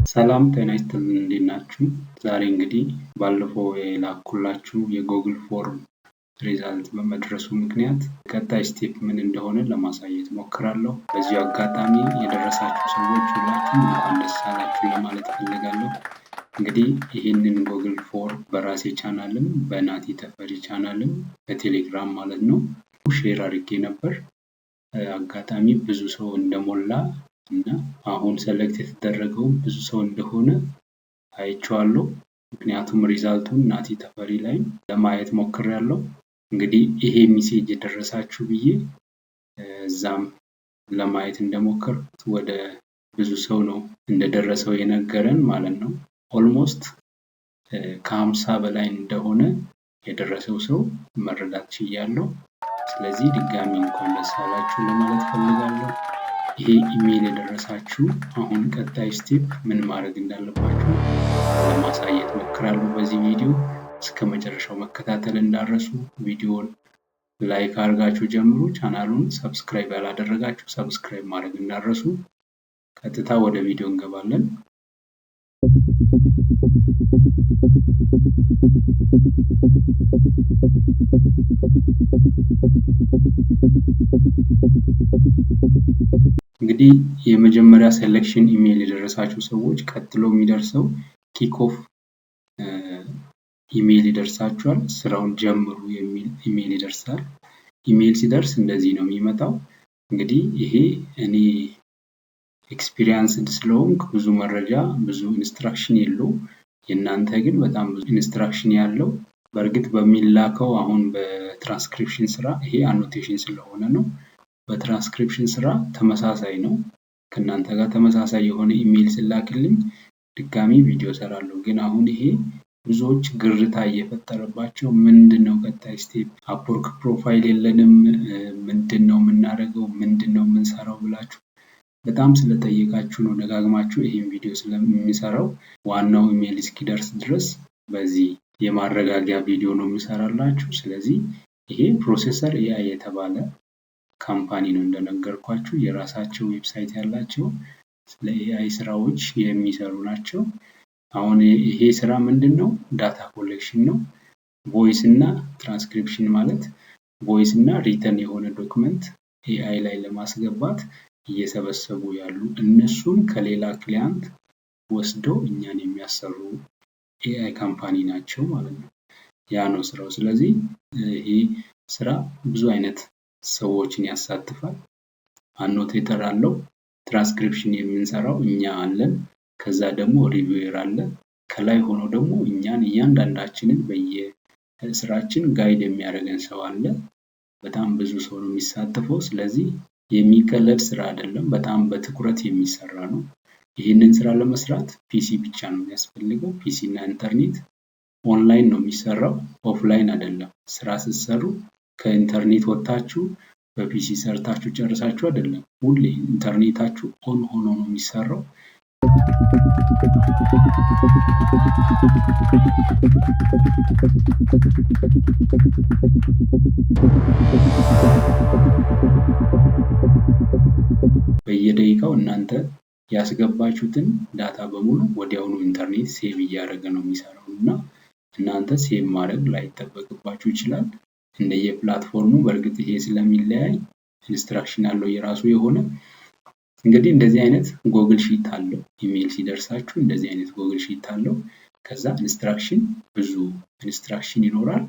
ሰላም ጤና ይስጥልኝ እንዴት ናችሁ? ዛሬ እንግዲህ ባለፈው የላኩላችሁ የጎግል ፎርም ሪዛልት በመድረሱ ምክንያት ቀጣይ ስቴፕ ምን እንደሆነ ለማሳየት ሞክራለሁ። በዚሁ አጋጣሚ የደረሳችሁ ሰዎች ሁላችሁም እንኳን ደስ አላችሁ ለማለት ፈልጋለሁ። እንግዲህ ይህንን ጎግል ፎርም በራሴ ቻናልም በናቲ ተፈሪ ቻናልም በቴሌግራም ማለት ነው ሼር አድርጌ ነበር። አጋጣሚ ብዙ ሰው እንደሞላ እና አሁን ሰሌክት የተደረገው ብዙ ሰው እንደሆነ አይቼዋለሁ። ምክንያቱም ሪዛልቱን ናቲ ተፈሪ ላይ ለማየት ሞክሬያለሁ። እንግዲህ ይሄ ሜሴጅ የደረሳችሁ ብዬ እዛም ለማየት እንደሞከርኩት ወደ ብዙ ሰው ነው እንደደረሰው የነገረን ማለት ነው። ኦልሞስት ከ50 በላይ እንደሆነ የደረሰው ሰው መረዳት ችያለሁ። ስለዚህ ድጋሚ እንኳን ደስ አላችሁ ለማለት ፈልጋለሁ። ይሄ ኢሜል የደረሳችሁ አሁን ቀጣይ ስቴፕ ምን ማድረግ እንዳለባችሁ ለማሳየት ሞክራለሁ በዚህ ቪዲዮ። እስከ መጨረሻው መከታተል እንዳትረሱ። ቪዲዮውን ላይክ አድርጋችሁ ጀምሩ። ቻናሉን ሰብስክራይብ ያላደረጋችሁ ሰብስክራይብ ማድረግ እንዳትረሱ። ቀጥታ ወደ ቪዲዮ እንገባለን። እንግዲህ የመጀመሪያ ሴሌክሽን ኢሜል የደረሳችሁ ሰዎች ቀጥሎ የሚደርሰው ኪክ-ኦፍ ኢሜል ይደርሳችኋል። ስራውን ጀምሩ የሚል ኢሜል ይደርሳል። ኢሜል ሲደርስ እንደዚህ ነው የሚመጣው። እንግዲህ ይሄ እኔ ኤክስፒሪየንስድ ስለሆንኩ ብዙ መረጃ ብዙ ኢንስትራክሽን የለው። የእናንተ ግን በጣም ብዙ ኢንስትራክሽን ያለው በእርግጥ በሚላከው አሁን በትራንስክሪፕሽን ስራ ይሄ አኖቴሽን ስለሆነ ነው። በትራንስክሪፕሽን ስራ ተመሳሳይ ነው። ከእናንተ ጋር ተመሳሳይ የሆነ ኢሜል ስላክልኝ ድጋሚ ቪዲዮ ሰራለሁ። ግን አሁን ይሄ ብዙዎች ግርታ እየፈጠረባቸው ምንድነው ቀጣይ ስቴፕ አፕወርክ ፕሮፋይል የለንም ምንድነው የምናደርገው ምንድነው የምንሰራው ብላችሁ በጣም ስለጠየቃችሁ ነው ደጋግማችሁ ይሄን ቪዲዮ ስለሚሰራው ዋናው ኢሜል እስኪደርስ ድረስ በዚህ የማረጋጊያ ቪዲዮ ነው የምሰራላችሁ። ስለዚህ ይሄ ፕሮሰሰር ኤአይ የተባለ ካምፓኒ ነው እንደነገርኳችሁ የራሳቸው ዌብሳይት ያላቸው ስለ ኤአይ ስራዎች የሚሰሩ ናቸው። አሁን ይሄ ስራ ምንድነው? ዳታ ኮሌክሽን ነው። ቮይስ እና ትራንስክሪፕሽን ማለት ቮይስ እና ሪተን የሆነ ዶክመንት ኤአይ ላይ ለማስገባት እየሰበሰቡ ያሉ እነሱን ከሌላ ክሊያንት ወስደው እኛን የሚያሰሩ ኤአይ ካምፓኒ ናቸው ማለት ነው። ያ ነው ስራው። ስለዚህ ይሄ ስራ ብዙ አይነት ሰዎችን ያሳትፋል። አኖቴተር አለው። ትራንስክሪፕሽን የምንሰራው እኛ አለን። ከዛ ደግሞ ሪቪውየር አለ። ከላይ ሆኖ ደግሞ እኛን እያንዳንዳችንን በየስራችን ጋይድ የሚያደርገን ሰው አለ። በጣም ብዙ ሰው ነው የሚሳተፈው። ስለዚህ የሚቀለድ ስራ አይደለም። በጣም በትኩረት የሚሰራ ነው። ይህንን ስራ ለመስራት ፒሲ ብቻ ነው የሚያስፈልገው። ፒሲ እና ኢንተርኔት ኦንላይን ነው የሚሰራው፣ ኦፍላይን አይደለም። ስራ ስትሰሩ ከኢንተርኔት ወጣችሁ በፒሲ ሰርታችሁ ጨርሳችሁ አይደለም። ሁሌ ኢንተርኔታችሁ ኦን ሆኖ ነው የሚሰራው። በየደቂቃው እናንተ ያስገባችሁትን ዳታ በሙሉ ወዲያውኑ ኢንተርኔት ሴቭ እያደረገ ነው የሚሰራው እና እናንተ ሴቭ ማድረግ ላይጠበቅባችሁ ይችላል። እንደየፕላትፎርሙ በእርግጥ ይሄ ስለሚለያይ ኢንስትራክሽን አለው የራሱ የሆነ። እንግዲህ እንደዚህ አይነት ጎግል ሺት አለው። ኢሜል ሲደርሳችሁ እንደዚህ አይነት ጎግል ሺት አለው። ከዛ ኢንስትራክሽን ብዙ ኢንስትራክሽን ይኖራል።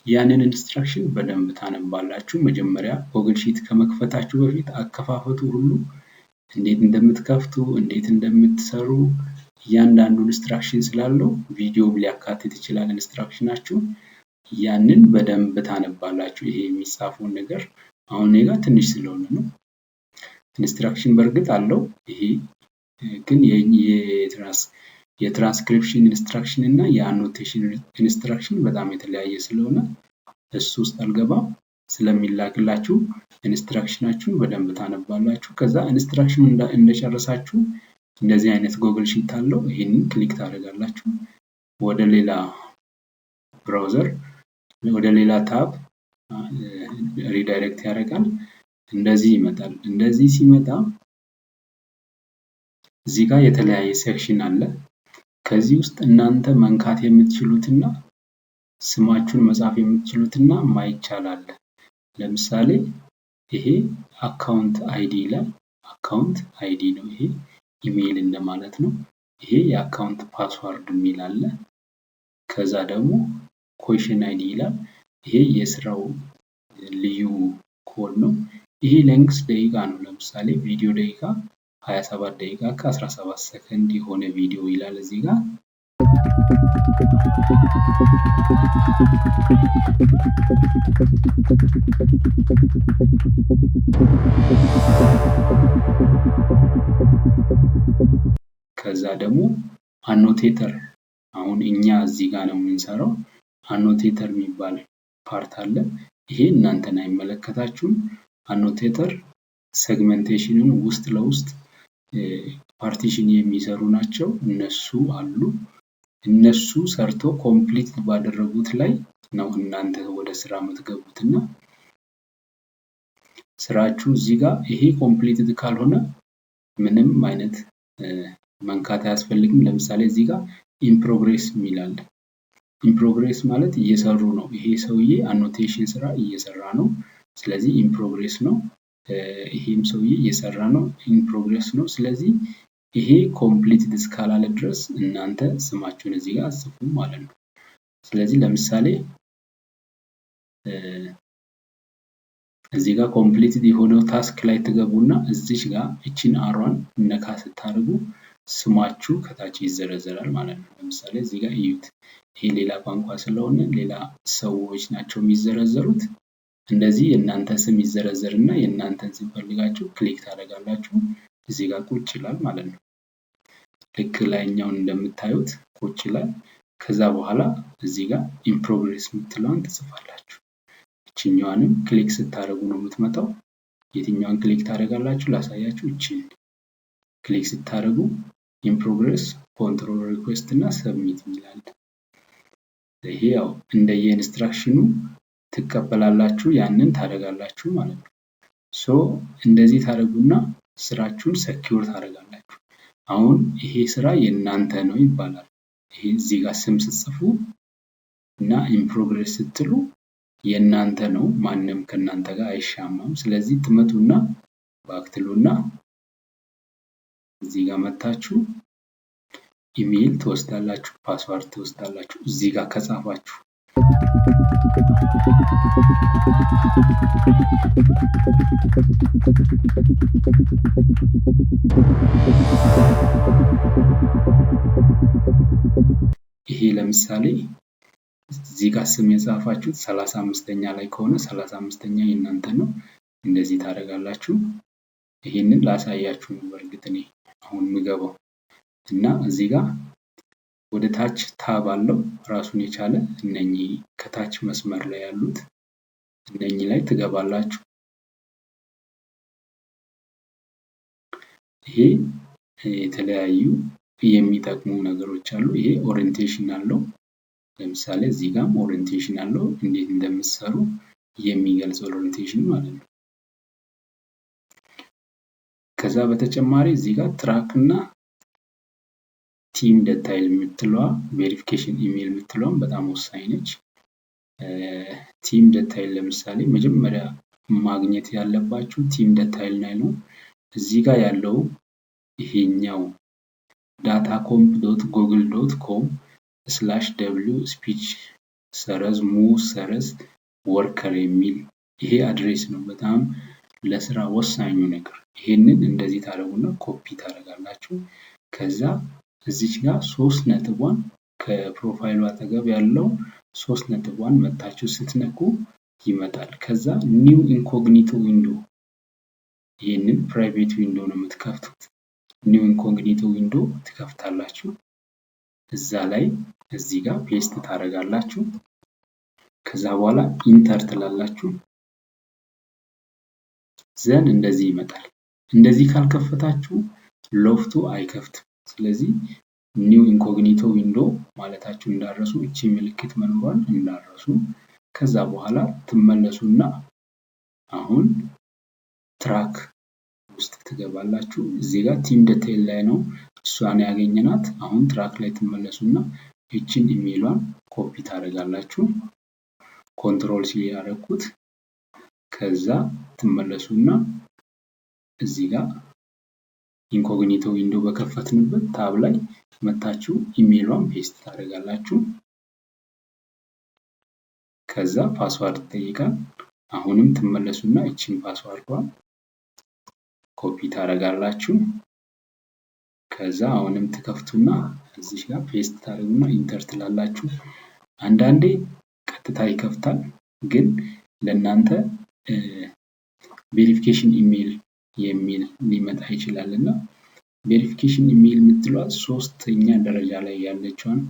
ያንን ኢንስትራክሽን በደንብ ታነባላችሁ። መጀመሪያ ጎግል ሺት ከመክፈታችሁ በፊት አከፋፈቱ ሁሉ እንዴት እንደምትከፍቱ እንዴት እንደምትሰሩ እያንዳንዱ ኢንስትራክሽን ስላለው ቪዲዮ ሊያካትት ይችላል ኢንስትራክሽናችሁ። ያንን በደንብ ታነባላችሁ። ይሄ የሚጻፈውን ነገር አሁን እኔ ጋር ትንሽ ስለሆነ ነው። ኢንስትራክሽን በእርግጥ አለው። ይሄ ግን የትራንስክሪፕሽን ኢንስትራክሽን እና የአኖቴሽን ኢንስትራክሽን በጣም የተለያየ ስለሆነ እሱ ውስጥ አልገባም። ስለሚላክላችሁ ኢንስትራክሽናችሁን በደንብ ታነባላችሁ። ከዛ ኢንስትራክሽን እንደጨረሳችሁ እንደዚህ አይነት ጎግል ሺት አለው። ይሄንን ክሊክ ታደርጋላችሁ። ወደ ሌላ ብራውዘር ወደ ሌላ ታብ ሪዳይሬክት ያደርጋል። እንደዚህ ይመጣል። እንደዚህ ሲመጣ እዚህ ጋር የተለያየ ሴክሽን አለ። ከዚህ ውስጥ እናንተ መንካት የምትችሉትና ስማችሁን መጻፍ የምትችሉትና ማይቻል አለ። ለምሳሌ ይሄ አካውንት አይዲ ይላል። አካውንት አይዲ ነው። ይሄ ኢሜይል እንደማለት ነው። ይሄ የአካውንት ፓስዋርድ የሚል አለ። ከዛ ደግሞ ኩዌሽን አይዲ ይላል። ይሄ የስራው ልዩ ኮድ ነው። ይሄ ሌንግስ ደቂቃ ነው። ለምሳሌ ቪዲዮ ደቂቃ 27 ደቂቃ ከ17 ሰከንድ የሆነ ቪዲዮ ይላል እዚህ ጋር። ከዛ ደግሞ አኖቴተር፣ አሁን እኛ እዚህ ጋር ነው የምንሰራው። አኖቴተር የሚባል ፓርት አለ። ይሄ እናንተን አይመለከታችሁም። አኖቴተር ሴግመንቴሽንን ውስጥ ለውስጥ ፓርቲሽን የሚሰሩ ናቸው። እነሱ አሉ። እነሱ ሰርቶ ኮምፕሊት ባደረጉት ላይ ነው እናንተ ወደ ስራ የምትገቡትና ስራችሁ እዚህ ጋር ይሄ ኮምፕሊትድ ካልሆነ ምንም አይነት መንካት አያስፈልግም። ለምሳሌ እዚህ ጋር ኢን ፕሮግሬስ የሚል አለ። ኢን ፕሮግሬስ ማለት እየሰሩ ነው። ይሄ ሰውዬ አኖቴሽን ስራ እየሰራ ነው። ስለዚህ ኢን ፕሮግሬስ ነው። ይሄም ሰውዬ እየሰራ ነው፣ ኢን ፕሮግሬስ ነው። ስለዚህ ይሄ ኮምፕሊትድ እስካላለ ድረስ እናንተ ስማችሁን እዚህ ጋር አጽፉ ማለት ነው። ስለዚህ ለምሳሌ እዚህ ጋር ኮምፕሊትድ የሆነው ታስክ ላይ ትገቡና እዚች ጋር እቺን አሯን ነካ ስታደርጉ ስማችሁ ከታች ይዘረዘራል ማለት ነው። ለምሳሌ እዚህ ጋር እዩት። ይሄ ሌላ ቋንቋ ስለሆነ ሌላ ሰዎች ናቸው የሚዘረዘሩት። እንደዚህ የእናንተ ስም ይዘረዘርና የእናንተን ስም ፈልጋችሁ ክሊክ ታደርጋላችሁ። እዚህ ጋር ቁጭ ይላል ማለት ነው። ልክ ላይኛውን እንደምታዩት ቁጭ ይላል። ከዛ በኋላ እዚህ ጋር ኢን ፕሮግሬስ የምትለውን ትጽፋላችሁ። እቺኛዋንም ክሊክ ስታደርጉ ነው የምትመጣው። የትኛውን ክሊክ ታደርጋላችሁ ላሳያችሁ። እቺን ክሊክ ስታደርጉ ኢን ፕሮግሬስ ኮንትሮል ሪኩዌስት እና ሰብሚት ይላል። ይሄ ያው እንደየ ኢንስትራክሽኑ ትቀበላላችሁ፣ ያንን ታደርጋላችሁ ማለት ነው። ሶ እንደዚህ ታደርጉና ስራችሁን ሰኪዩር ታደርጋላችሁ። አሁን ይሄ ስራ የእናንተ ነው ይባላል። ይሄ እዚህ ጋር ስም ስትጽፉ እና ኢን ፕሮግሬስ ስትሉ የእናንተ ነው፣ ማንም ከእናንተ ጋር አይሻማም። ስለዚህ ትመጡና ባክትሉና እዚህ ጋር መታችሁ ኢሜይል ትወስዳላችሁ፣ ፓስዋርድ ትወስዳላችሁ። እዚህ ጋር ከጻፋችሁ ይሄ ለምሳሌ እዚህ ጋር ስም የጻፋችሁት 35ኛ ላይ ከሆነ 35ኛ የእናንተ ነው። እንደዚህ ታደርጋላችሁ። ይሄንን ላሳያችሁ ነው በእርግጥ እኔ አሁን ምገባው እና እዚህ ጋር ወደ ታች ታብ አለው ራሱን የቻለ። እነኚህ ከታች መስመር ላይ ያሉት እነኚህ ላይ ትገባላችሁ። ይሄ የተለያዩ የሚጠቅሙ ነገሮች አሉ። ይሄ ኦሪየንቴሽን አለው። ለምሳሌ እዚህ ጋርም ኦሪየንቴሽን አለው፣ እንዴት እንደምትሰሩ የሚገልጽ ኦሪየንቴሽን ማለት ነው። ከዛ በተጨማሪ እዚህ ጋር ትራክ እና ቲም ዲቴይል የምትለዋ ቬሪፊኬሽን ኢሜይል የምትለዋ በጣም ወሳኝ ነች። ቲም ዲቴይል ለምሳሌ መጀመሪያ ማግኘት ያለባችሁ ቲም ዲቴይል ላይ ነው። እዚህ ጋር ያለው ይሄኛው datacomp.google.com/w speech /move worker የሚል ይሄ አድሬስ ነው። በጣም ለስራ ወሳኙ ነገር። ይሄንን እንደዚህ ታደርጉና ኮፒ ታደርጋላችሁ። ከዛ እዚች ጋር 3 ነጥቧን ከፕሮፋይሉ አጠገብ ያለው 3 ነጥቧን መታችሁ ስትነኩ ይመጣል። ከዛ ኒው ኢንኮግኒቶ ዊንዶ፣ ይሄንን ፕራይቬት ዊንዶ ነው የምትከፍቱት። ኒው ኢንኮግኒቶ ዊንዶ ትከፍታላችሁ። እዛ ላይ እዚህ ጋር ፔስት ታደርጋላችሁ። ከዛ በኋላ ኢንተር ትላላችሁ። ዘን እንደዚህ ይመጣል። እንደዚህ ካልከፈታችሁ ሎፍቱ አይከፍትም። ስለዚህ ኒው ኢንኮግኒቶ ዊንዶ ማለታችሁ እንዳረሱ፣ እቺ ምልክት መኖሯን እንዳረሱ። ከዛ በኋላ ትመለሱና አሁን ትራክ ውስጥ ትገባላችሁ። እዚህ ጋር ቲም ዲቴይል ላይ ነው እሷን ያገኘናት። አሁን ትራክ ላይ ትመለሱና እቺን ኢሜይሏን ኮፒ ታደርጋላችሁ። ኮንትሮል ሲ ያደረኩት። ከዛ ትመለሱና እዚህ ጋር ኢንኮግኒቶ ዊንዶ በከፈትንበት ታብ ላይ መታችሁ ኢሜይሏን ፔስት ታደርጋላችሁ። ከዛ ፓስዋርድ ይጠይቃል። አሁንም ትመለሱና እቺን ፓስዋርዷን ኮፒ ታደርጋላችሁ። ከዛ አሁንም ትከፍቱና እዚህ ጋር ፔስት ታደርጉና ኢንተር ትላላችሁ። አንዳንዴ ቀጥታ ይከፍታል፣ ግን ለእናንተ ቬሪፊኬሽን ኢሜይል የሚል ሊመጣ ይችላልና ቬሪፊኬሽን ኢሜይል የምትሏት ሶስተኛ ደረጃ ላይ ያለችውን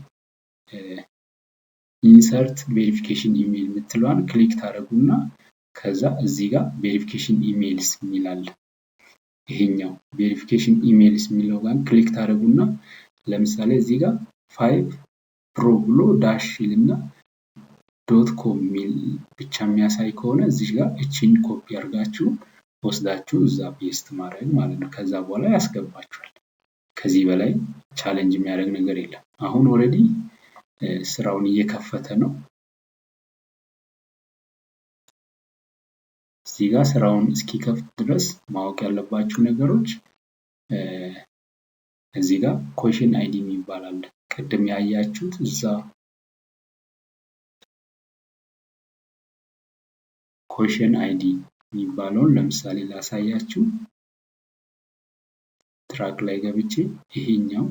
ኢንሰርት ቬሪፊኬሽን ኢሜይል የምትሏን ክሊክ ታደርጉና ከዛ እዚህ ጋር ቬሪፊኬሽን ኢሜይልስ የሚል አለ። ይሄኛው ቬሪፊኬሽን ኢሜይልስ የሚለው ጋር ክሊክ ታደርጉና ለምሳሌ እዚህ ጋር 5 ፕሮ ብሎ ዳሽ ይልና .com የሚል ብቻ የሚያሳይ ከሆነ እዚህ ጋር እቺን ኮፒ አድርጋችሁ ወስዳችሁ እዛ ፔስት ማድረግ ማለት ነው። ከዛ በኋላ ያስገባችኋል። ከዚህ በላይ ቻሌንጅ የሚያደርግ ነገር የለም። አሁን ኦሬዲ ስራውን እየከፈተ ነው። እዚህ ጋር ስራውን እስኪከፍት ድረስ ማወቅ ያለባችሁ ነገሮች እዚህ ጋር ኮሽን አይዲ የሚባል አለ። ቅድም ያያችሁት እዛ ኮሽን አይዲ የሚባለውን ለምሳሌ ላሳያችሁ። ትራክ ላይ ገብቼ ይሄኛው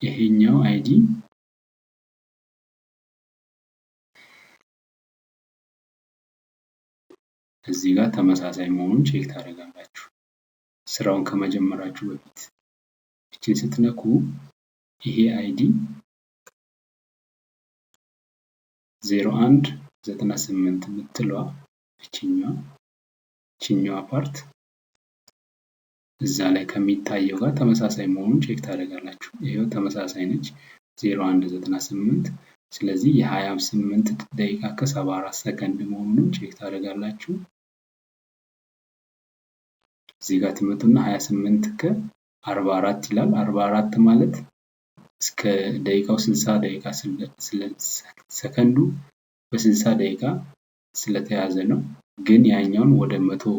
ይሄኛው አይዲ እዚህ ጋር ተመሳሳይ መሆኑን ቼክ ታደርጋላችሁ። ስራውን ከመጀመራችሁ በፊት እቺን ስትነኩ ይሄ አይዲ 0198 የምትለዋ እቺኛዋ ፓርት እዛ ላይ ከሚታየው ጋር ተመሳሳይ መሆኑን ቼክ ታደርጋላችሁ። ይሄው ተመሳሳይ ነች 0198። ስለዚህ የ28 ደቂቃ ከ74 ሰከንድ መሆኑን ቼክ ታደርጋላችሁ። እዚህ ጋር ትመጡና 28 ከ44 ይላል። 44 ማለት እስከ ደቂቃው 60 ደቂቃ ሰከንዱ በ60 ደቂቃ ስለተያዘ ነው። ግን ያኛውን ወደ 100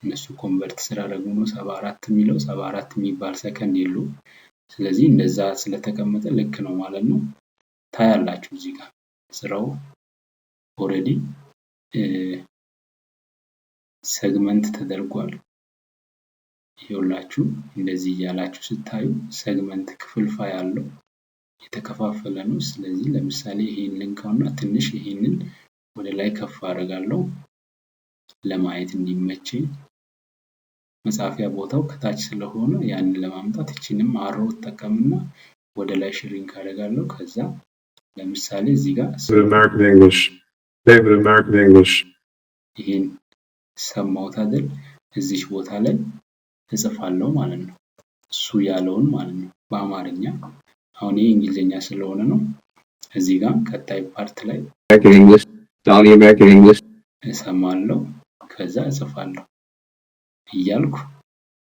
እነሱ ኮንቨርት ስላደረጉ ነው 74 የሚለው። 74 የሚባል ሰከንድ የለውም። ስለዚህ እንደዛ ስለተቀመጠ ልክ ነው ማለት ነው። ታያላችሁ እዚህ ጋር ስራው ኦሬዲ ሴግመንት ተደርጓል። ይኸውላችሁ እንደዚህ እያላችሁ ስታዩ ሴግመንት ክፍልፋይ አለው፣ የተከፋፈለ ነው። ስለዚህ ለምሳሌ ይሄን ልንካውና ትንሽ ይሄንን ወደ ላይ ከፍ አደርጋለሁ ለማየት እንዲመቸኝ። መጻፊያ ቦታው ከታች ስለሆነ ያንን ለማምጣት እቺንም አሮ ተጠቀምና ወደ ላይ ሽሪንክ አደርጋለሁ። ከዛ ለምሳሌ እዚህ ጋር American English ይሄን ሰማሁት አይደል? እዚህ ቦታ ላይ እጽፋለሁ ማለት ነው። እሱ ያለውን ማለት ነው በአማርኛ። አሁን ይሄ እንግሊዘኛ ስለሆነ ነው። እዚህ ጋር ቀጣይ ፓርት ላይ American English እሰማለሁ፣ ከዛ እጽፋለሁ እያልኩ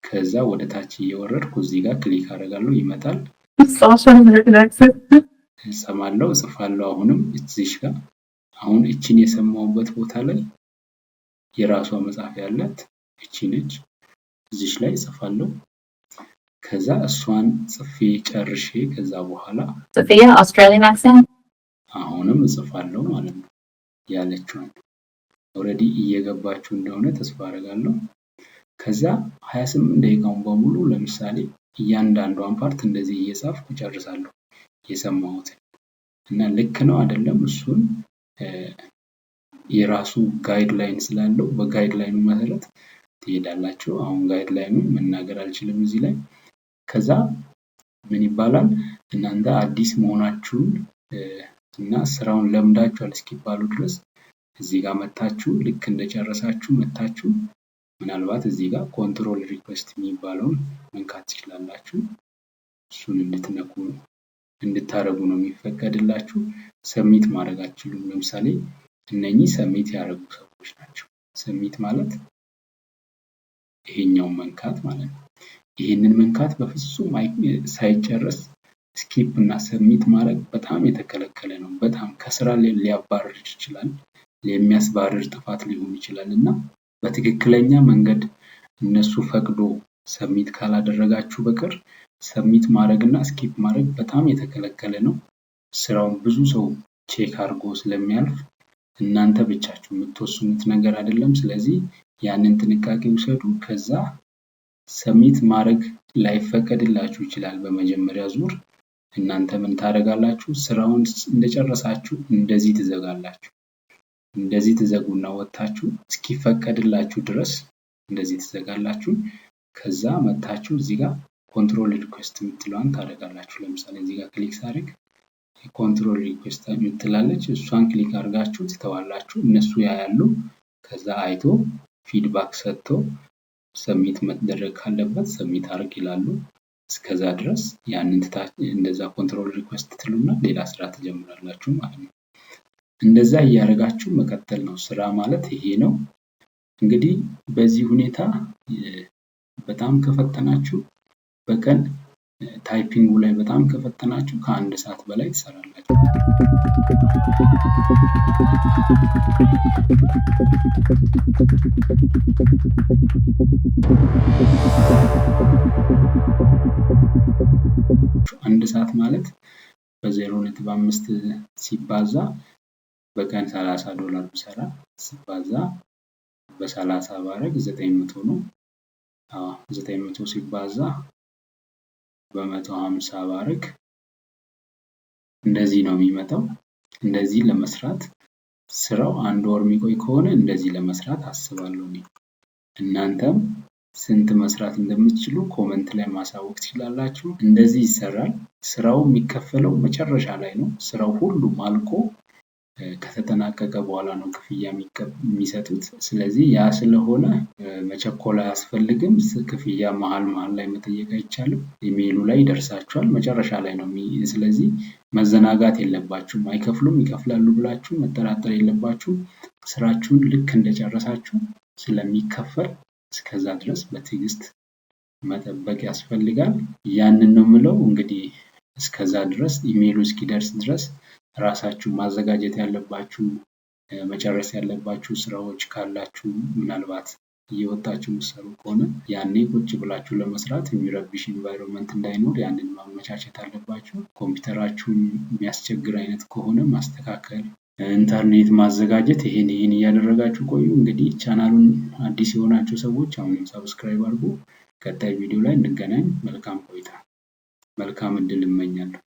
ከዛ ወደ ታች እየወረድኩ እዚህ ጋር ክሊክ አደርጋለሁ፣ ይመጣል። እሰማለሁ፣ እጽፋለሁ። አሁንም እዚህ ጋር አሁን እቺን የሰማሁበት ቦታ ላይ የራሷ መጻፊያ ያላት እቺ ነች። እዚህ ላይ እጽፋለሁ። ከዛ እሷን ጽፌ ጨርሼ ከዛ በኋላ Sophia Australian accent አሁንም እጽፋለሁ ማለት ነው ያለችውን። ኦሬዲ እየገባችሁ እንደሆነ ተስፋ አደርጋለሁ። ከዛ 28 ደቂቃውን በሙሉ ለምሳሌ እያንዳንዷን ፓርት እንደዚህ እየጻፍኩ ጨርሳለሁ የሰማሁትን እና ልክ ነው አይደለም እሱን የራሱ ጋይድላይን ስላለው በጋይድላይኑ መሰረት ትሄዳላችሁ። አሁን ጋይድላይኑ መናገር አልችልም እዚህ ላይ። ከዛ ምን ይባላል? እናንተ አዲስ መሆናችሁን እና ስራውን ለምዳችኋል እስኪባሉ ድረስ እዚህ ጋር መታችሁ ልክ እንደጨረሳችሁ መታችሁ ምናልባት እዚህ ጋር ኮንትሮል ሪኩዌስት የሚባለውን መንካት ትችላላችሁ። እሱን እንድታረጉ ነው የሚፈቀድላችሁ። ሰብሚት ማድረግ አትችሉም። ለምሳሌ እነኚህ ሰብሚት ያደረጉ ሰዎች ናቸው። ሰብሚት ማለት ይሄኛውን መንካት ማለት ነው። ይሄንን መንካት በፍጹም ሳይጨረስ ስኪፕ እና ሰብሚት ማድረግ በጣም የተከለከለ ነው። በጣም ከስራ ሊያባርር ይችላል። የሚያስባርር ጥፋት ሊሆን ይችላል እና በትክክለኛ መንገድ እነሱ ፈቅዶ ሰብሚት ካላደረጋችሁ በቀር ሰብሚት ማድረግ እና ስኪፕ ማድረግ በጣም የተከለከለ ነው። ስራውን ብዙ ሰው ቼክ አድርጎ ስለሚያልፍ እናንተ ብቻችሁ የምትወስኑት ነገር አይደለም። ስለዚህ ያንን ጥንቃቄ ውሰዱ። ከዛ ሰብሚት ማድረግ ላይፈቀድላችሁ ይችላል በመጀመሪያ ዙር። እናንተ ምን ታደርጋላችሁ? ስራውን እንደጨረሳችሁ እንደዚህ ትዘጋላችሁ። እንደዚህ ትዘጉና ወጣችሁ እስኪፈቀድላችሁ ድረስ እንደዚህ ትዘጋላችሁ። ከዛ መታችሁ እዚህ ጋር ኮንትሮል ሪኩዌስት የምትለዋን ታደርጋላችሁ። ለምሳሌ እዚህ ጋር ክሊክ ሳደርግ ኮንትሮል ሪኩዌስት የምትላለች እሷን ክሊክ አድርጋችሁ ትተዋላችሁ። እነሱ ያያሉ። ከዛ አይቶ ፊድባክ ሰጥቶ ሰብሚት መደረግ ካለበት ሰብሚት አድርግ ይላሉ። እስከዛ ድረስ ያንን እንደዛ ኮንትሮል ሪኩዌስት ትሉና ሌላ ስራ ትጀምራላችሁ ማለት ነው። እንደዛ እያደረጋችሁ መቀጠል ነው። ስራ ማለት ይሄ ነው። እንግዲህ በዚህ ሁኔታ በጣም ከፈተናችሁ በቀን ታይፒንጉ ላይ በጣም ከፈተናችሁ ከአንድ ሰዓት በላይ ትሰራላችሁ። አንድ ሰዓት ማለት በ0.5 ሲባዛ በቀን $30 ብሰራ ሲባዛ በ30 ባረግ 900 ነው። 900 ሲባዛ በ150 ባረግ እንደዚህ ነው የሚመጣው። እንደዚህ ለመስራት ስራው አንድ ወር የሚቆይ ከሆነ እንደዚህ ለመስራት አስባለሁ። እናንተም ስንት መስራት እንደምትችሉ ኮሜንት ላይ ማሳወቅ ትችላላችሁ። እንደዚህ ይሰራል። ስራው የሚከፈለው መጨረሻ ላይ ነው። ስራው ሁሉም አልቆ ከተጠናቀቀ በኋላ ነው ክፍያ የሚሰጡት። ስለዚህ ያ ስለሆነ መቸኮል አያስፈልግም። ክፍያ መሀል ላይ መጠየቅ አይቻልም። ኢሜይሉ ላይ ይደርሳችኋል። መጨረሻ ላይ ነው። ስለዚህ መዘናጋት የለባችሁም። አይከፍሉም ይከፍላሉ ብላችሁ መጠራጠር የለባችሁም። ስራችሁን ልክ እንደጨረሳችሁ ስለሚከፈል እስከዛ ድረስ በትዕግስት መጠበቅ ያስፈልጋል። ያንን ነው የምለው። እንግዲህ እስከዛ ድረስ ኢሜይሉ እስኪደርስ ድረስ ራሳችሁ ማዘጋጀት ያለባችሁ መጨረስ ያለባችሁ ስራዎች ካላችሁ ምናልባት እየወጣችሁ የምትሰሩ ከሆነ ያኔ ቁጭ ብላችሁ ለመስራት የሚረብሽ ኢንቫይሮንመንት እንዳይኖር ያንን ማመቻቸት አለባችሁ። ኮምፒውተራችሁን የሚያስቸግር አይነት ከሆነ ማስተካከል፣ ኢንተርኔት ማዘጋጀት፣ ይሄን እያደረጋችሁ ቆዩ። እንግዲህ ቻናሉን አዲስ የሆናችሁ ሰዎች አሁንም ሰብስክራይብ አድርጉ። ቀጣይ ቪዲዮ ላይ እንገናኝ። መልካም ቆይታ፣ መልካም እድል እመኛለሁ።